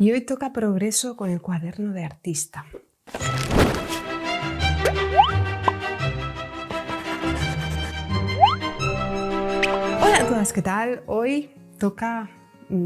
Y hoy toca progreso con el cuaderno de artista. Hola a todas, ¿qué tal? Hoy toca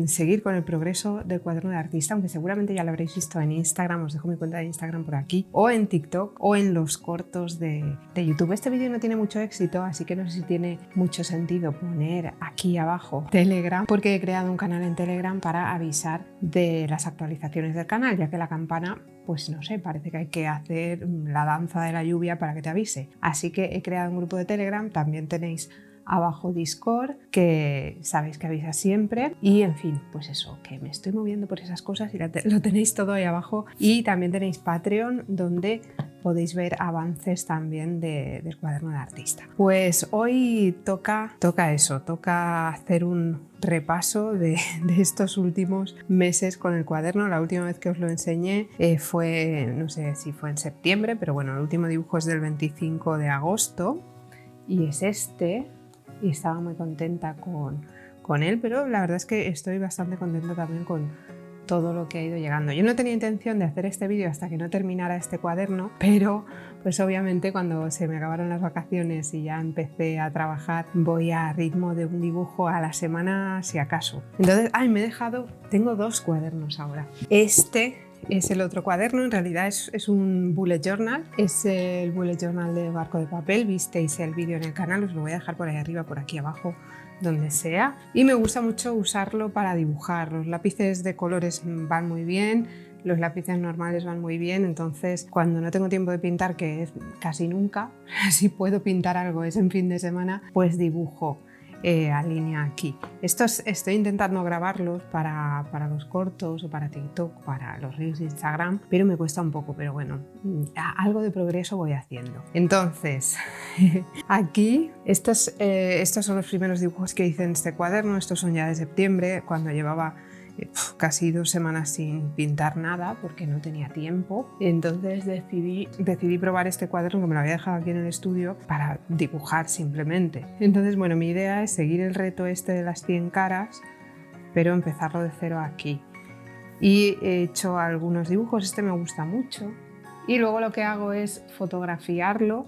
seguir con el progreso del cuaderno de artista, aunque seguramente ya lo habréis visto en Instagram, os dejo mi cuenta de Instagram por aquí, o en TikTok, o en los cortos de YouTube. Este vídeo no tiene mucho éxito, así que no sé si tiene mucho sentido poner aquí abajo Telegram, porque he creado un canal en Telegram para avisar de las actualizaciones del canal, ya que la campana, pues no sé, parece que hay que hacer la danza de la lluvia para que te avise. Así que he creado un grupo de Telegram, también tenéis abajo Discord, que sabéis que avisa siempre, y en fin, pues eso, que me estoy moviendo por esas cosas y lo tenéis todo ahí abajo. Y también tenéis Patreon, donde podéis ver avances también del cuaderno de artista. Pues hoy toca eso, toca hacer un repaso de estos últimos meses con el cuaderno. La última vez que os lo enseñé fue, no sé si fue en septiembre, pero bueno, el último dibujo es del 25 de agosto y es este. Y estaba muy contenta con él, pero la verdad es que estoy bastante contenta también con todo lo que ha ido llegando. Yo no tenía intención de hacer este vídeo hasta que no terminara este cuaderno, pero pues obviamente cuando se me acabaron las vacaciones y ya empecé a trabajar, voy a ritmo de un dibujo a la semana si acaso. Entonces, tengo dos cuadernos ahora. Este es el otro cuaderno, en realidad es un bullet journal, es el bullet journal de Barco de Papel. Visteis el vídeo en el canal, os lo voy a dejar por ahí arriba, por aquí abajo, donde sea. Y me gusta mucho usarlo para dibujar. Los lápices de colores van muy bien, los lápices normales van muy bien, entonces cuando no tengo tiempo de pintar, que es casi nunca, si puedo pintar algo es en fin de semana, pues dibujo. Alinea aquí. Estos estoy intentando grabarlos para los cortos o para TikTok, para los reels de Instagram, pero me cuesta un poco, pero bueno, algo de progreso voy haciendo. Entonces, aquí, estos son los primeros dibujos que hice en este cuaderno. Estos son ya de septiembre, cuando llevaba casi 2 semanas sin pintar nada porque no tenía tiempo. Entonces decidí probar este cuaderno, que me lo había dejado aquí en el estudio, para dibujar simplemente. Entonces, bueno, mi idea es seguir el reto este de las 100 caras, pero empezarlo de cero aquí. Y he hecho algunos dibujos, este me gusta mucho, y luego lo que hago es fotografiarlo,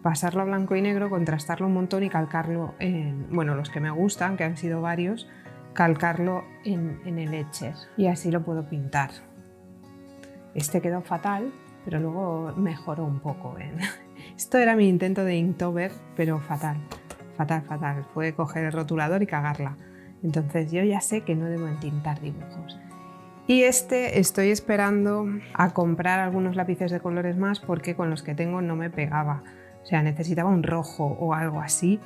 pasarlo a blanco y negro, contrastarlo un montón y calcarlo en, bueno, los que me gustan, que han sido varios, calcarlo en el Etcher y así lo puedo pintar. Este quedó fatal, pero luego mejoró un poco. Esto era mi intento de Inktober, pero fatal. Fue coger el rotulador y cagarla. Entonces yo ya sé que no debo entintar dibujos. Y estoy esperando a comprar algunos lápices de colores más porque con los que tengo no me pegaba. O sea, necesitaba un rojo o algo así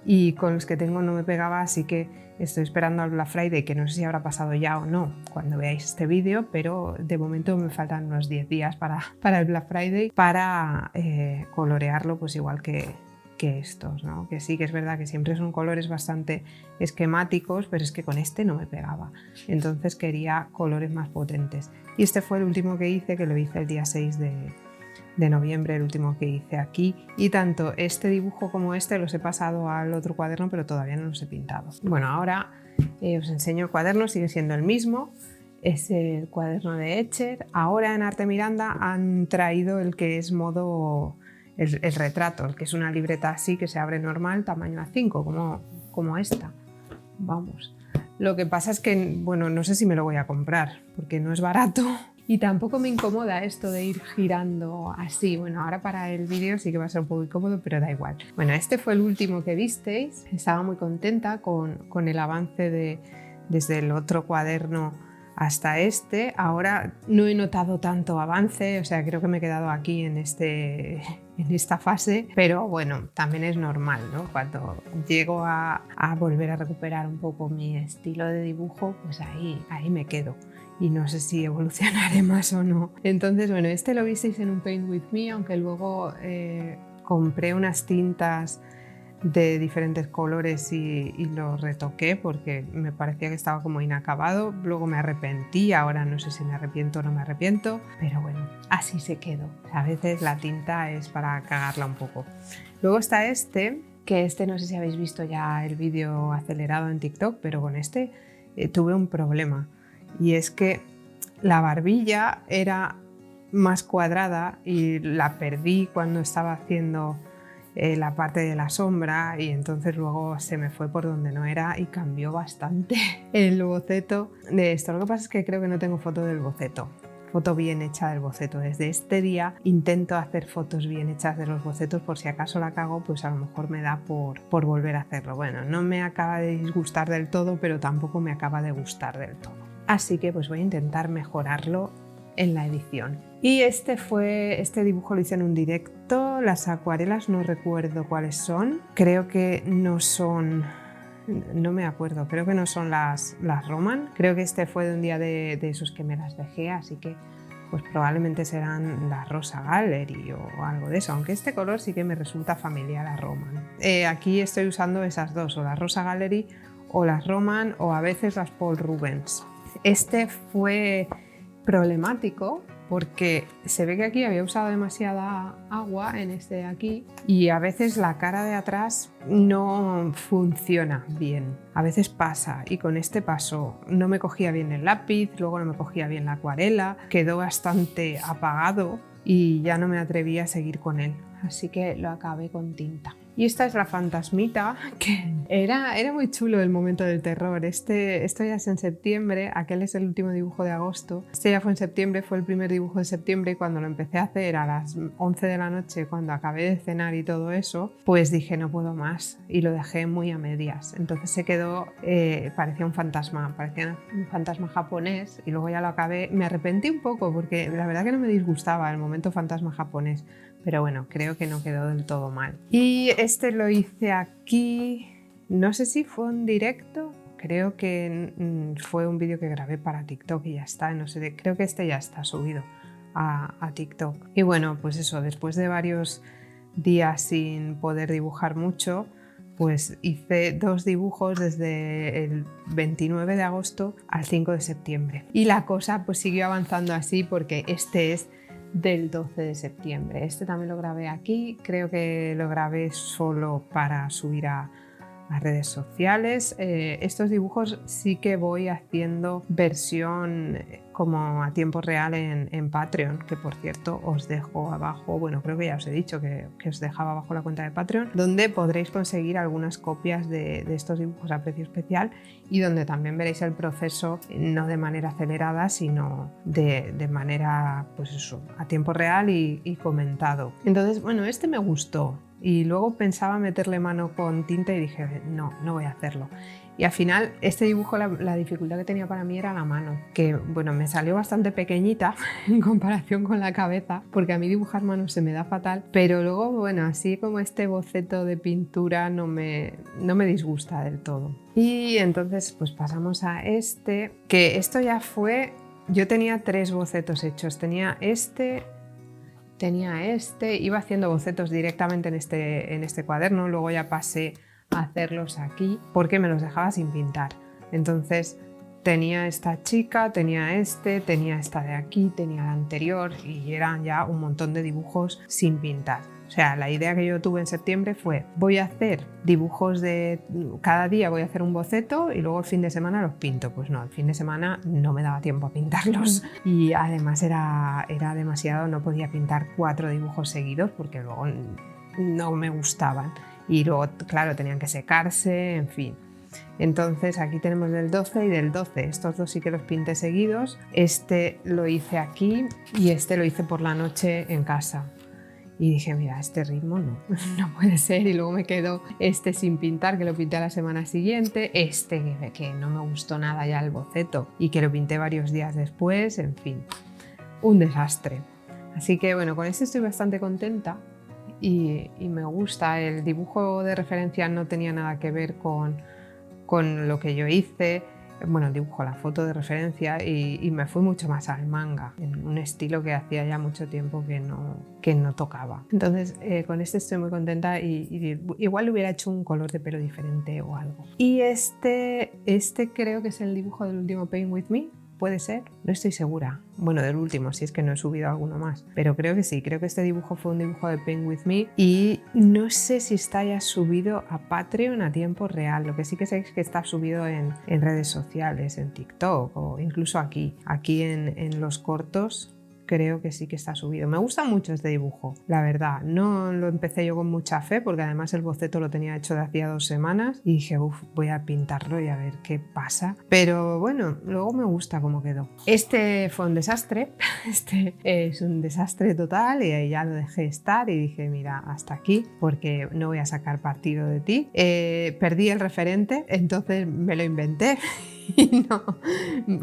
y con los que tengo no me pegaba, así que estoy esperando al Black Friday, que no sé si habrá pasado ya o no cuando veáis este vídeo, pero de momento me faltan unos 10 días para el Black Friday para colorearlo pues igual que estos, ¿no? Que sí que es verdad que siempre son colores bastante esquemáticos, pero es que con este no me pegaba. Entonces quería colores más potentes. Y este fue el último que hice, que lo hice el día 6 de noviembre, el último que hice aquí, y tanto este dibujo como este los he pasado al otro cuaderno, pero todavía no los he pintado. Bueno, ahora os enseño el cuaderno, sigue siendo el mismo, es el cuaderno de Etcher. Ahora en Arte Miranda han traído el que es modo el retrato, el que es una libreta así que se abre normal, tamaño A5, como esta. Vamos. Lo que pasa es que, bueno, no sé si me lo voy a comprar, porque no es barato. Y tampoco me incomoda esto de ir girando así. Bueno, ahora para el vídeo sí que va a ser un poco incómodo, pero da igual. Bueno, este fue el último que visteis. Estaba muy contenta con el avance desde el otro cuaderno hasta este. Ahora no he notado tanto avance, o sea, creo que me he quedado aquí en esta fase, pero bueno, también es normal, ¿no? Cuando llego a volver a recuperar un poco mi estilo de dibujo, pues ahí me quedo. Y no sé si evolucionaré más o no. Entonces, bueno, este lo visteis en un Paint With Me, aunque luego compré unas tintas de diferentes colores y lo retoqué porque me parecía que estaba como inacabado. Luego me arrepentí, ahora no sé si me arrepiento o no me arrepiento, pero bueno, así se quedó. A veces la tinta es para cagarla un poco. Luego está que no sé si habéis visto ya el vídeo acelerado en TikTok, pero con tuve un problema. Y es que la barbilla era más cuadrada y la perdí cuando estaba haciendo la parte de la sombra, y entonces luego se me fue por donde no era y cambió bastante el boceto de esto. Lo que pasa es que creo que no tengo foto del boceto, foto bien hecha del boceto. Desde este día intento hacer fotos bien hechas de los bocetos, por si acaso la cago, pues a lo mejor me da por volver a hacerlo. Bueno, no me acaba de disgustar del todo, pero tampoco me acaba de gustar del todo. Así que pues voy a intentar mejorarlo en la edición. Y este dibujo lo hice en un directo. Las acuarelas no recuerdo cuáles son. Creo que no son... No me acuerdo, creo que no son las Roman. Creo que este fue de un día de esos que me las dejé, así que pues probablemente serán las Rosa Gallery o algo de eso, aunque este color sí que me resulta familiar a Roman. Aquí estoy usando esas dos, o las Rosa Gallery o las Roman, o a veces las Paul Rubens. Este fue problemático porque se ve que aquí había usado demasiada agua en este de aquí, y a veces la cara de atrás no funciona bien. A veces pasa, y con este pasó. No me cogía bien el lápiz, luego no me cogía bien la acuarela, quedó bastante apagado y ya no me atreví a seguir con él. Así que lo acabé con tinta. Y esta es la fantasmita, que era muy chulo el momento del terror. Esto ya es en septiembre, aquel es el último dibujo de agosto. Este ya fue en septiembre, fue el primer dibujo de septiembre, y cuando lo empecé a hacer a las 11 de la noche, cuando acabé de cenar y todo eso, pues dije no puedo más, y lo dejé muy a medias. Entonces se quedó, parecía un fantasma japonés, y luego ya lo acabé. Me arrepentí un poco porque la verdad que no me disgustaba el momento fantasma japonés, pero bueno, creo que no quedó del todo mal. Y este lo hice aquí, no sé si fue un directo, creo que fue un vídeo que grabé para TikTok y ya está, no sé, creo que este ya está subido a TikTok. Y bueno, pues eso, después de varios días sin poder dibujar mucho, pues hice 2 dibujos desde el 29 de agosto al 5 de septiembre. Y la cosa pues siguió avanzando así, porque este es del 12 de septiembre. Este también lo grabé aquí, creo que lo grabé solo para subir a redes sociales. Estos dibujos sí que voy haciendo versión como a tiempo real en Patreon, que por cierto os dejo abajo, bueno, creo que ya os he dicho que os dejaba abajo la cuenta de Patreon, donde podréis conseguir algunas copias de estos dibujos a precio especial, y donde también veréis el proceso no de manera acelerada, sino de manera, pues eso, a tiempo real y comentado. Entonces, bueno, este me gustó. Y luego pensaba meterle mano con tinta y dije, no voy a hacerlo. Y al final este dibujo, la dificultad que tenía para mí era la mano, que bueno, me salió bastante pequeñita en comparación con la cabeza, porque a mí dibujar manos se me da fatal, pero luego bueno, así como este boceto de pintura no me disgusta del todo. Y entonces pues pasamos a este, que esto ya fue, yo tenía 3 bocetos hechos, tenía este, iba haciendo bocetos directamente en este cuaderno, luego ya pasé a hacerlos aquí porque me los dejaba sin pintar. Entonces tenía esta chica, tenía esta de aquí, tenía la anterior, y eran ya un montón de dibujos sin pintar. O sea, la idea que yo tuve en septiembre fue, voy a hacer dibujos cada día voy a hacer un boceto y luego el fin de semana los pinto. Pues no, el fin de semana no me daba tiempo a pintarlos, y además era demasiado, no podía pintar 4 dibujos seguidos porque luego no me gustaban. Y luego, claro, tenían que secarse, en fin. Entonces aquí tenemos del 12 y del 12. Estos 2 sí que los pinté seguidos. Este lo hice aquí y este lo hice por la noche en casa. Y dije, mira, este ritmo no puede ser. Y luego me quedó este sin pintar, que lo pinté a la semana siguiente. Este que no me gustó nada ya el boceto y que lo pinté varios días después. En fin, un desastre. Así que bueno, con este estoy bastante contenta. Y me gusta. El dibujo de referencia no tenía nada que ver con lo que yo hice, bueno, el dibujo, la foto de referencia, y me fui mucho más al manga, en un estilo que hacía ya mucho tiempo que no tocaba. Entonces con este estoy muy contenta, y igual le hubiera hecho un color de pelo diferente o algo. Y este creo que es el dibujo del último Paint With Me, ¿Puede ser? No estoy segura. Bueno, del último, si es que no he subido alguno más. Pero creo que sí, creo que este dibujo fue un dibujo de Paint With Me y no sé si está ya subido a Patreon a tiempo real. Lo que sí que sé es que está subido en redes sociales, en TikTok o incluso aquí en los cortos. Creo que sí que está subido. Me gusta mucho este dibujo, la verdad. No lo empecé yo con mucha fe porque además el boceto lo tenía hecho de hacía 2 semanas y dije, voy a pintarlo y a ver qué pasa. Pero bueno, luego me gusta cómo quedó. Este fue un desastre, este es un desastre total y ahí ya lo dejé estar y dije, mira, hasta aquí porque no voy a sacar partido de ti. Perdí el referente, entonces me lo inventé. Y no,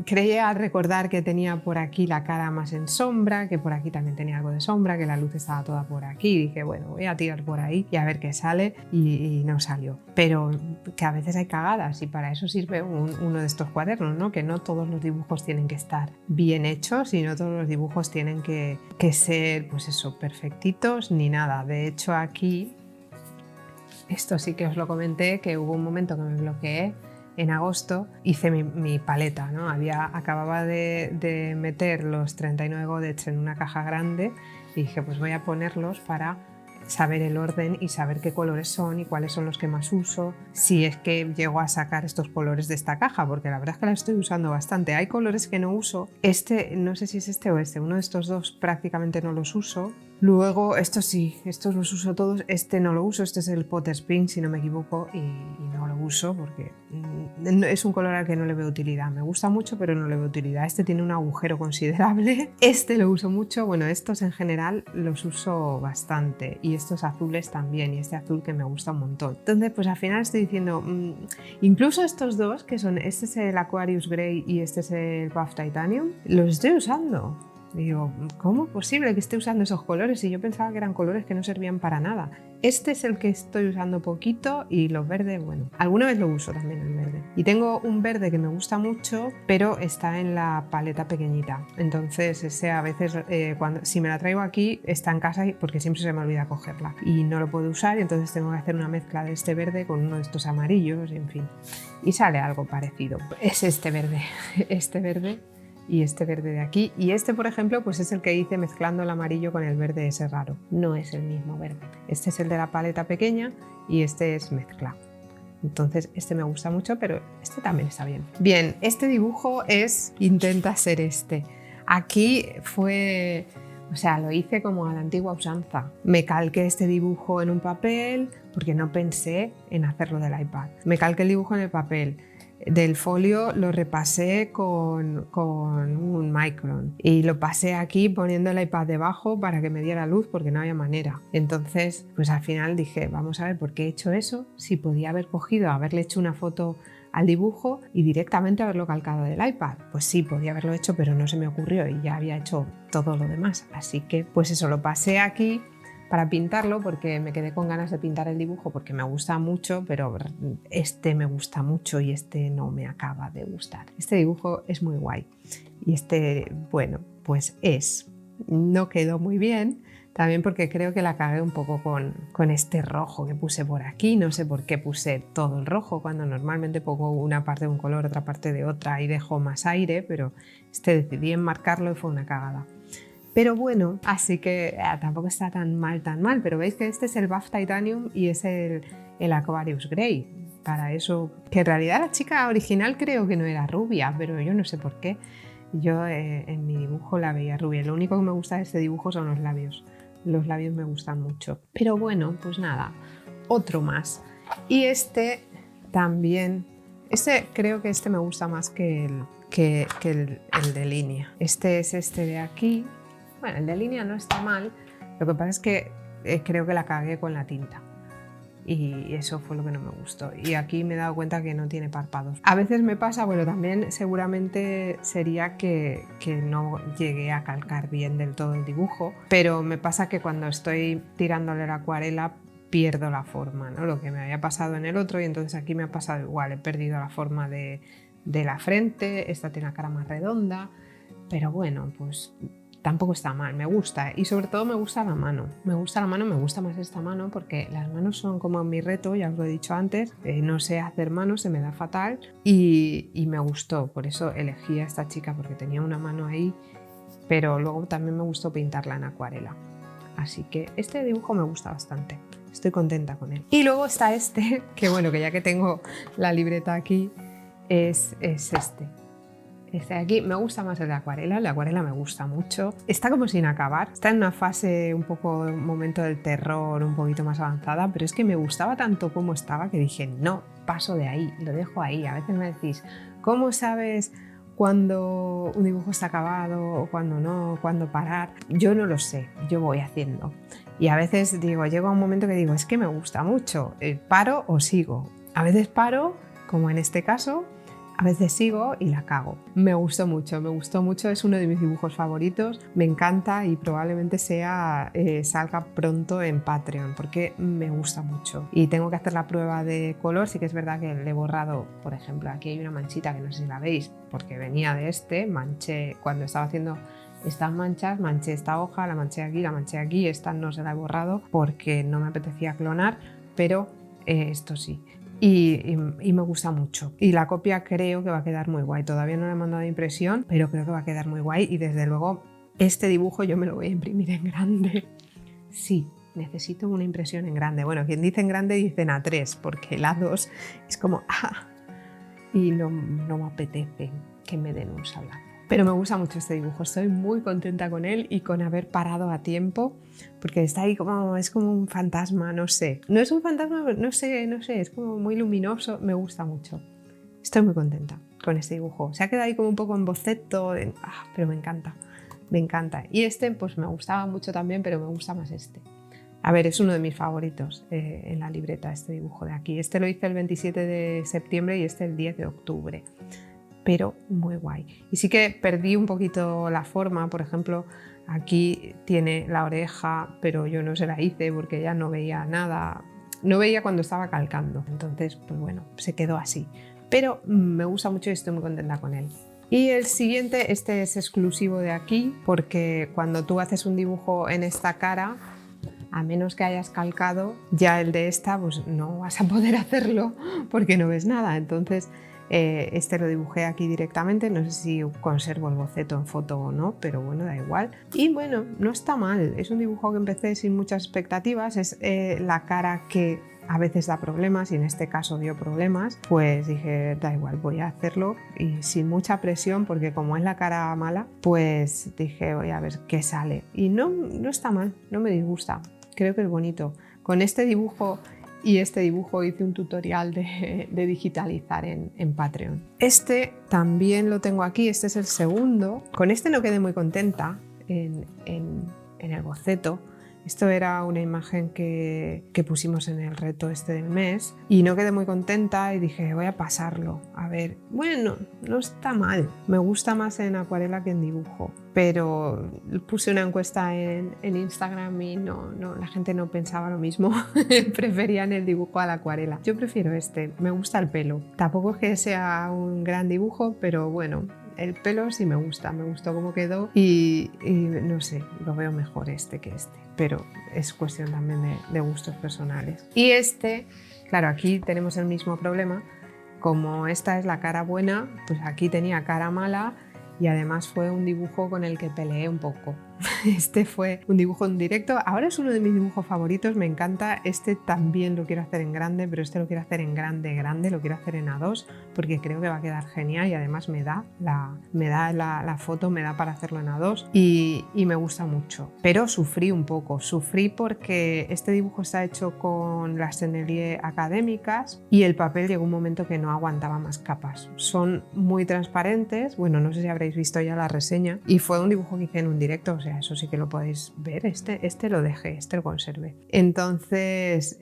creía recordar que tenía por aquí la cara más en sombra, que por aquí también tenía algo de sombra, que la luz estaba toda por aquí. Y dije, bueno, voy a tirar por ahí y a ver qué sale y no salió. Pero que a veces hay cagadas y para eso sirve uno de estos cuadernos, ¿no? Que no todos los dibujos tienen que estar bien hechos y no todos los dibujos tienen que ser, pues eso, perfectitos ni nada. De hecho aquí, esto sí que os lo comenté, que hubo un momento que me bloqueé. En agosto hice mi paleta, ¿no? Acababa de meter los 39 godets en una caja grande y dije, pues voy a ponerlos para saber el orden y saber qué colores son y cuáles son los que más uso, si es que llego a sacar estos colores de esta caja, porque la verdad es que la estoy usando bastante. Hay colores que no uso, no sé si es este o este, uno de estos dos prácticamente no los uso. Luego, estos sí, estos los uso todos, este no lo uso, este es el Potter's Pink si no me equivoco y no lo uso porque es un color al que no le veo utilidad. Me gusta mucho pero no le veo utilidad. Este tiene un agujero considerable, este lo uso mucho, bueno, estos en general los uso bastante y estos azules también y este azul que me gusta un montón. Entonces pues al final estoy diciendo, incluso estos dos que son, este es el Aquarius Grey y este es el Buff Titanium, los estoy usando. Digo, ¿cómo es posible que esté usando esos colores? Y yo pensaba que eran colores que no servían para nada. Este es el que estoy usando poquito y los verdes, bueno, alguna vez lo uso también el verde. Y tengo un verde que me gusta mucho, pero está en la paleta pequeñita. Entonces ese a veces, si me la traigo aquí, está en casa porque siempre se me olvida cogerla. Y no lo puedo usar y entonces tengo que hacer una mezcla de este verde con uno de estos amarillos, en fin. Y sale algo parecido. Es este verde, este verde. Y este verde de aquí, y este por ejemplo pues es el que hice mezclando el amarillo con el verde ese raro, no es el mismo verde, este es el de la paleta pequeña y este es mezcla, entonces este me gusta mucho pero este también está bien. Bien, este dibujo intenta ser este, aquí fue, o sea, lo hice como a la antigua usanza, me calqué este dibujo en un papel porque no pensé en hacerlo del iPad, me calqué el dibujo en el papel. Del folio lo repasé con un Micron y lo pasé aquí poniendo el iPad debajo para que me diera luz porque no había manera. Entonces, pues al final dije, vamos a ver por qué he hecho eso, si podía haberle hecho una foto al dibujo y directamente haberlo calcado del iPad. Pues sí, podía haberlo hecho, pero no se me ocurrió y ya había hecho todo lo demás. Así que, pues eso, lo pasé aquí para pintarlo porque me quedé con ganas de pintar el dibujo porque me gusta mucho, pero este me gusta mucho y este no me acaba de gustar. Este dibujo es muy guay y este, bueno, pues no quedó muy bien, también porque creo que la cagué un poco con este rojo que puse por aquí, no sé por qué puse todo el rojo cuando normalmente pongo una parte de un color, otra parte de otra y dejo más aire, pero decidí enmarcarlo y fue una cagada. Pero bueno, así que tampoco está tan mal, pero veis que este es el Buff Titanium y es el Aquarius Grey. Para eso, que en realidad la chica original creo que no era rubia, pero yo no sé por qué. Yo en mi dibujo la veía rubia. Lo único que me gusta de este dibujo son los labios. Los labios me gustan mucho. Pero bueno, pues nada, otro más. Y este también, creo que este me gusta más que el de línea. Este es este de aquí. Bueno, el de línea no está mal, lo que pasa es que creo que la cagué con la tinta y eso fue lo que no me gustó. Y aquí me he dado cuenta que no tiene párpados. A veces me pasa, bueno, también seguramente sería que no llegué a calcar bien del todo el dibujo, pero me pasa que cuando estoy tirándole la acuarela pierdo la forma, ¿no? Lo que me había pasado en el otro y entonces aquí me ha pasado igual, he perdido la forma de la frente, esta tiene la cara más redonda, pero bueno, pues tampoco está mal, me gusta. Y sobre todo me gusta la mano. Me gusta más esta mano porque las manos son como mi reto, ya os lo he dicho antes. No sé hacer manos, se me da fatal. Y me gustó, por eso elegí a esta chica porque tenía una mano ahí. Pero luego también me gustó pintarla en acuarela. Así que este dibujo me gusta bastante. Estoy contenta con él. Y luego está este, que bueno, que ya que tengo la libreta aquí, es este. Este de aquí me gusta más el de acuarela. El de acuarela me gusta mucho. Está como sin acabar. Está en una fase un momento del terror un poquito más avanzada, pero es que me gustaba tanto como estaba que dije, no, paso de ahí, lo dejo ahí. A veces me decís, ¿cómo sabes cuando un dibujo está acabado o cuando no, cuándo parar? Yo no lo sé, yo voy haciendo. Y a veces digo, llego a un momento que digo, es que me gusta mucho, paro o sigo. A veces paro, como en este caso, a veces sigo y la cago. Me gustó mucho, es uno de mis dibujos favoritos, me encanta y probablemente salga pronto en Patreon porque me gusta mucho. Y tengo que hacer la prueba de color, sí que es verdad que le he borrado, por ejemplo, aquí hay una manchita que no sé si la veis, porque venía de manché cuando estaba haciendo estas manchas, manché esta hoja, la manché aquí, esta no se la he borrado porque no me apetecía clonar, pero esto sí. Y me gusta mucho. Y la copia creo que va a quedar muy guay. Todavía no la he mandado a impresión, pero creo que va a quedar muy guay. Y desde luego, este dibujo yo me lo voy a imprimir en grande. Sí, necesito una impresión en grande. Bueno, quien dice en grande dicen A3, porque el A2 es como y no me apetece que me den un sablazo. Pero me gusta mucho este dibujo, estoy muy contenta con él y con haber parado a tiempo, porque está ahí es como un fantasma, no sé. No es un fantasma, no sé, es como muy luminoso, me gusta mucho. Estoy muy contenta con este dibujo. Se ha quedado ahí como un poco en boceto, pero me encanta, me encanta. Y este pues me gustaba mucho también, pero me gusta más este. A ver, es uno de mis favoritos en la libreta, este dibujo de aquí. Este lo hice el 27 de septiembre y este el 10 de octubre. Pero muy guay. Y sí que perdí un poquito la forma, por ejemplo, aquí tiene la oreja, pero yo no se la hice porque ya no veía nada, no veía cuando estaba calcando, entonces pues bueno, se quedó así. Pero me gusta mucho y estoy muy contenta con él. Y el siguiente, este es exclusivo de aquí, porque cuando tú haces un dibujo en esta cara, a menos que hayas calcado, ya el de esta pues no vas a poder hacerlo porque no ves nada, entonces este lo dibujé aquí directamente, no sé si conservo el boceto en foto o no, pero bueno, da igual. Y bueno, no está mal, es un dibujo que empecé sin muchas expectativas, es la cara que a veces da problemas y en este caso dio problemas, pues dije, da igual, voy a hacerlo y sin mucha presión porque como es la cara mala, pues dije, voy a ver qué sale. Y no está mal, no me disgusta, creo que es bonito. Con este dibujo y este dibujo hice un tutorial de digitalizar en Patreon. Este también lo tengo aquí, este es el segundo. Con este no quedé muy contenta en el boceto. Esto era una imagen que pusimos en el reto este del mes y no quedé muy contenta y dije voy a pasarlo. A ver, bueno, no está mal. Me gusta más en acuarela que en dibujo, pero puse una encuesta en Instagram y la gente no pensaba lo mismo. Preferían el dibujo a la acuarela. Yo prefiero este, me gusta el pelo. Tampoco es que sea un gran dibujo, pero bueno, el pelo sí me gustó cómo quedó y no sé, lo veo mejor este que este, pero es cuestión también de gustos personales. Y este, claro, aquí tenemos el mismo problema, como esta es la cara buena, pues aquí tenía cara mala y además fue un dibujo con el que peleé un poco. Este fue un dibujo en directo, ahora es uno de mis dibujos favoritos, me encanta. Este también lo quiero hacer en grande, pero este lo quiero hacer en grande, lo quiero hacer en A2 porque creo que va a quedar genial y además me da la foto, me da para hacerlo en A2 y me gusta mucho. Pero sufrí un poco, sufrí porque este dibujo está hecho con las Sennelier académicas y el papel llegó un momento que no aguantaba más capas. Son muy transparentes, bueno, no sé si habréis visto ya la reseña, y fue un dibujo que hice en un directo, o sea, eso sí que lo podéis ver, este lo dejé, este lo conservé. Entonces,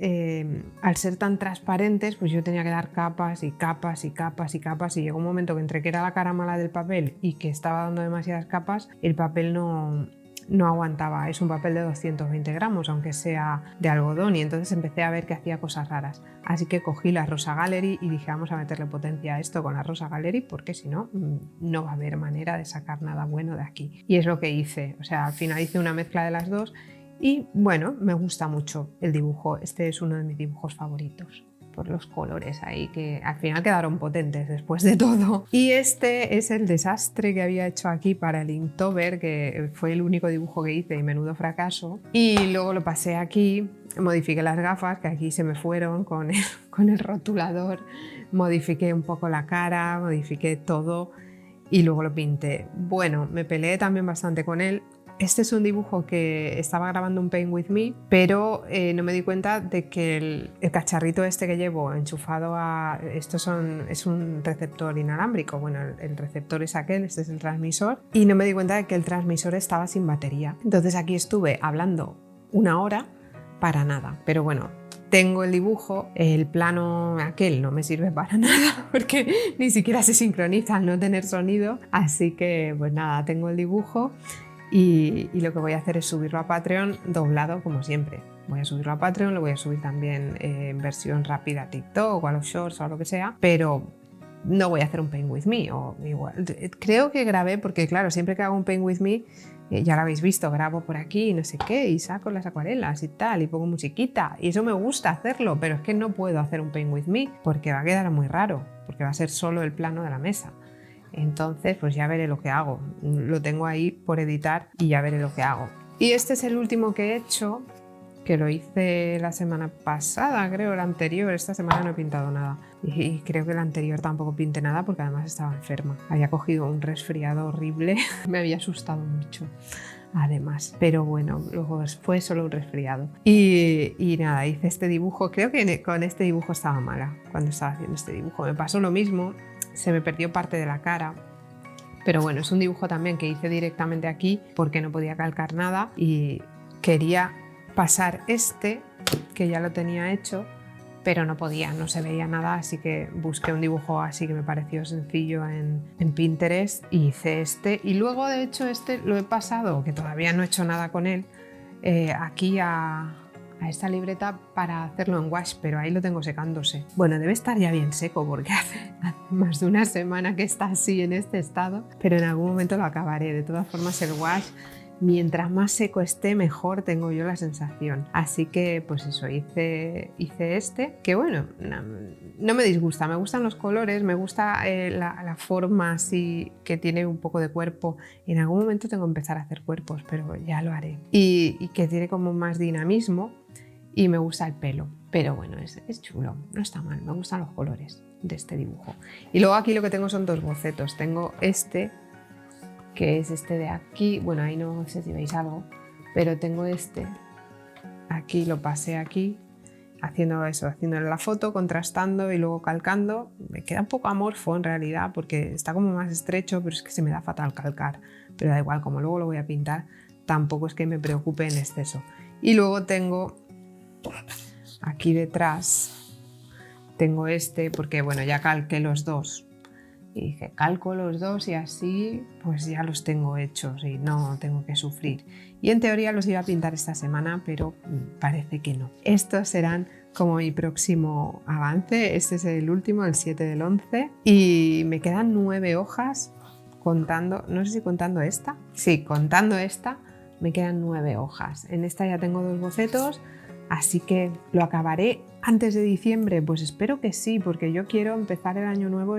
al ser tan transparentes, pues yo tenía que dar capas y capas y capas y capas y llegó un momento que entre que era la cara mala del papel y que estaba dando demasiadas capas, el papel no no aguantaba, es un papel de 220 gramos, aunque sea de algodón, y entonces empecé a ver que hacía cosas raras. Así que cogí la Rosa Gallery y dije, vamos a meterle potencia a esto con la Rosa Gallery, porque si no, no va a haber manera de sacar nada bueno de aquí. Y es lo que hice, o sea, al final hice una mezcla de las dos y bueno, me gusta mucho el dibujo. Este es uno de mis dibujos favoritos, por los colores ahí que al final quedaron potentes después de todo. Y este es el desastre que había hecho aquí para el Inktober, que fue el único dibujo que hice y menudo fracaso. Y luego lo pasé aquí, modifiqué las gafas, que aquí se me fueron con el rotulador, modifiqué un poco la cara, modifiqué todo y luego lo pinté. Bueno, me peleé también bastante con él. Este es un dibujo que estaba grabando un Paint With Me, pero no me di cuenta de que el cacharrito este que llevo enchufado a... es un receptor inalámbrico, bueno, el receptor es aquel, este es el transmisor, y no me di cuenta de que el transmisor estaba sin batería. Entonces aquí estuve hablando una hora para nada, pero bueno, tengo el dibujo, el plano aquel no me sirve para nada porque ni siquiera se sincroniza al no tener sonido, así que pues nada, tengo el dibujo. Y lo que voy a hacer es subirlo a Patreon doblado como siempre. Voy a subirlo a Patreon, lo voy a subir también en versión rápida a TikTok o a los Shorts o a lo que sea, pero no voy a hacer un Paint With Me o igual. Creo que grabé, porque claro, siempre que hago un Paint With Me, ya lo habéis visto, grabo por aquí y no sé qué, y saco las acuarelas y tal, y pongo musiquita, y eso me gusta hacerlo, pero es que no puedo hacer un Paint With Me porque va a quedar muy raro, porque va a ser solo el plano de la mesa. Entonces pues ya veré lo que hago, lo tengo ahí por editar y ya veré lo que hago. Y este es el último que he hecho, que lo hice la semana pasada, creo, la anterior. Esta semana no he pintado nada y creo que la anterior tampoco pinté nada porque además estaba enferma, había cogido un resfriado horrible, me había asustado mucho además, pero bueno, luego fue solo un resfriado y nada, hice este dibujo. Creo que con este dibujo estaba mala cuando estaba haciendo este dibujo, me pasó lo mismo. Se me perdió parte de la cara, pero bueno, es un dibujo también que hice directamente aquí porque no podía calcar nada y quería pasar este, que ya lo tenía hecho, pero no podía, no se veía nada, así que busqué un dibujo así que me pareció sencillo en Pinterest y hice este. Y luego de hecho este lo he pasado, que todavía no he hecho nada con él, aquí a esta libreta para hacerlo en wash, pero ahí lo tengo secándose. Bueno, debe estar ya bien seco porque hace más de una semana que está así en este estado, pero en algún momento lo acabaré. De todas formas, el wash, mientras más seco esté, mejor, tengo yo la sensación. Así que pues eso, hice este, que bueno, no me disgusta, me gustan los colores, me gusta la forma así que tiene un poco de cuerpo. En algún momento tengo que empezar a hacer cuerpos, pero ya lo haré. Y que tiene como más dinamismo. Y me gusta el pelo, pero bueno, es chulo, no está mal, me gustan los colores de este dibujo. Y luego aquí lo que tengo son dos bocetos. Tengo este, que es este de aquí, bueno, ahí no sé si veis algo, pero tengo este, aquí lo pasé aquí, haciendo eso, haciéndole la foto, contrastando y luego calcando. Me queda un poco amorfo en realidad porque está como más estrecho, pero es que se me da fatal calcar, pero da igual, como luego lo voy a pintar, tampoco es que me preocupe en exceso. Y luego tengo aquí detrás, tengo este, porque bueno, ya calqué los dos y dije, calco los dos y así pues ya los tengo hechos y no tengo que sufrir. Y en teoría los iba a pintar esta semana, pero parece que no. Estos serán como mi próximo avance. Este es el último, el 7 del 11, y me quedan 9 hojas contando, no sé si contando esta, sí, contando esta me quedan 9 hojas. En esta ya tengo 2 bocetos. Así que lo acabaré antes de diciembre, pues espero que sí, porque yo quiero empezar el año nuevo,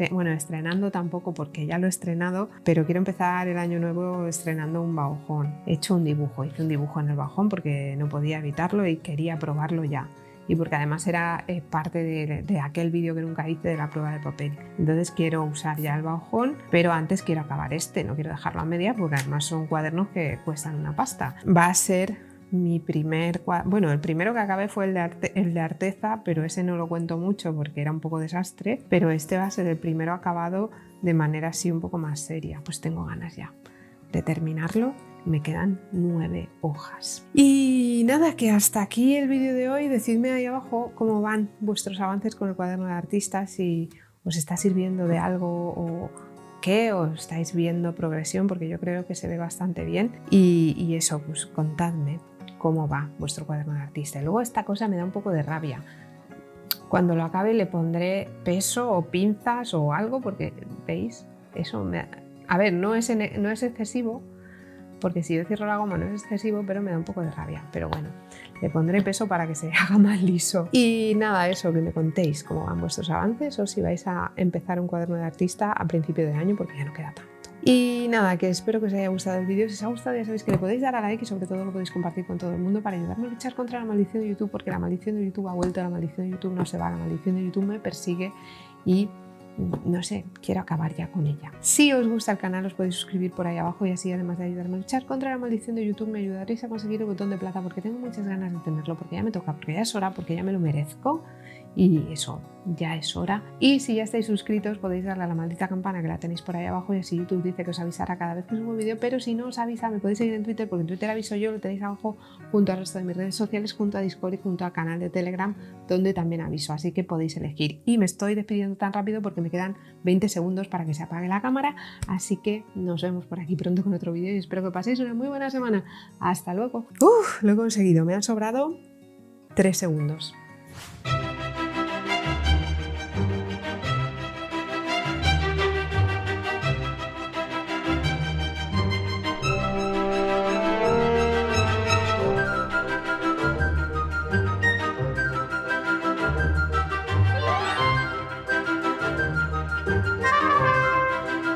bueno, estrenando tampoco porque ya lo he estrenado, pero quiero empezar el año nuevo estrenando un bajón. He hecho un dibujo, hice un dibujo en el bajón porque no podía evitarlo y quería probarlo ya. Y porque además era parte de aquel vídeo que nunca hice de la prueba de papel. Entonces quiero usar ya el bajón, pero antes quiero acabar este, no quiero dejarlo a media porque además son cuadernos que cuestan una pasta. Va a ser mi primer cuaderno, bueno, el primero que acabé fue el de Arteza, pero ese no lo cuento mucho porque era un poco desastre, pero este va a ser el primero acabado de manera así un poco más seria. Pues tengo ganas ya de terminarlo. Me quedan 9 hojas. Y nada, que hasta aquí el vídeo de hoy. Decidme ahí abajo cómo van vuestros avances con el cuaderno de artista, si os está sirviendo de algo qué, o estáis viendo progresión, porque yo creo que se ve bastante bien. Y eso, pues contadme cómo va vuestro cuaderno de artista. Y luego esta cosa me da un poco de rabia. Cuando lo acabe le pondré peso o pinzas o algo, porque, ¿veis? Eso me... A ver, no es excesivo, porque si yo cierro la goma no es excesivo, pero me da un poco de rabia. Pero bueno, le pondré peso para que se haga más liso. Y nada, eso, que me contéis cómo van vuestros avances o si vais a empezar un cuaderno de artista a principio de año, porque ya no queda tanto. Y nada, que espero que os haya gustado el vídeo. Si os ha gustado ya sabéis que le podéis dar a like y sobre todo lo podéis compartir con todo el mundo para ayudarme a luchar contra la maldición de YouTube, porque la maldición de YouTube ha vuelto, la maldición de YouTube no se va, la maldición de YouTube me persigue y no sé, quiero acabar ya con ella. Si os gusta el canal os podéis suscribir por ahí abajo y así además de ayudarme a luchar contra la maldición de YouTube me ayudaréis a conseguir el botón de plata, porque tengo muchas ganas de tenerlo, porque ya me toca, porque ya es hora, porque ya me lo merezco. Y eso, ya es hora. Y si ya estáis suscritos podéis darle a la maldita campana que la tenéis por ahí abajo y así YouTube dice que os avisará cada vez que subo vídeo, pero si no os avisa me podéis seguir en Twitter, porque en Twitter aviso yo, lo tenéis abajo junto al resto de mis redes sociales, junto a Discord y junto al canal de Telegram donde también aviso, así que podéis elegir. Y me estoy despidiendo tan rápido porque me quedan 20 segundos para que se apague la cámara, así que nos vemos por aquí pronto con otro vídeo y espero que paséis una muy buena semana. Hasta luego. Lo he conseguido, me han sobrado 3 segundos.